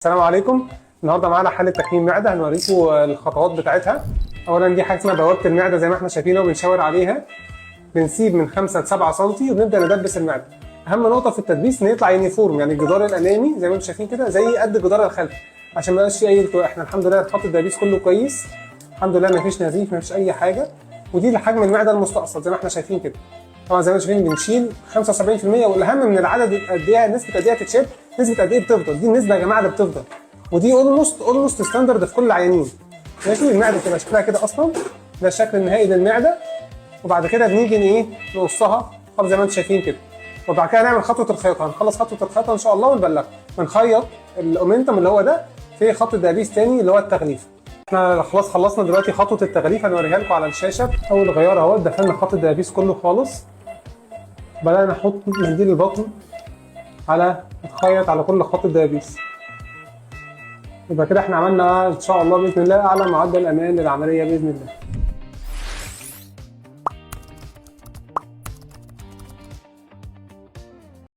السلام عليكم. النهارده معانا حاله تكميم معده، هنوريكم الخطوات بتاعتها. اولا دي حاجه اسمها بوابه المعده زي ما احنا شايفين وبنشاور عليها. بنسيب من 5 ل 7 سم وبنبدا ندبس المعده. اهم نقطه في التدبيس ان يطلع يونيفورم، يعني الجدار الامامي زي ما انتم شايفين كده زي قد الجدار الخلفي عشان ما يبقاش فيه اي التواء. احنا الحمد لله خط التدبيس كله كويس، الحمد لله ما فيش نزيف، ما فيش اي حاجه. ودي حجم المعده المستقصد زي ما احنا شايفين كده. طبعا زي ما انتم شايفين بنشيل 75%، والاهم من العدد قد ايه نسبه قد ايه هتتشال، نسبه قد ايه بتفضل. دي النسبه يا جماعه اللي بتفضل، ودي اولموست ستاندرد في كل العيانين. ماشي، المعده بتبقى شكلها كده اصلا، ده الشكل النهائي للمعده. وبعد كده بنيجي نقصها خالص زي ما انتم شايفين كده. وبعد كده نعمل خطوه الخياطه، هنخلص خطوه الخياطه ان شاء الله ونبلغ ونخيط الاومنتم اللي هو ده في خط الدبيس تاني اللي هو التغليف. احنا خلاص خلصنا دلوقتي خطوه التغليف، هنوريها لكم على الشاشه. اول غيار اهو دخلنا خط الدبيس كله خالص، بدأنا نحط منديل البطن على نخيط على كل خط الدبيس. يبقى كده احنا عملنا ان شاء الله باذن الله اعلى معدل امان للعمليه باذن الله.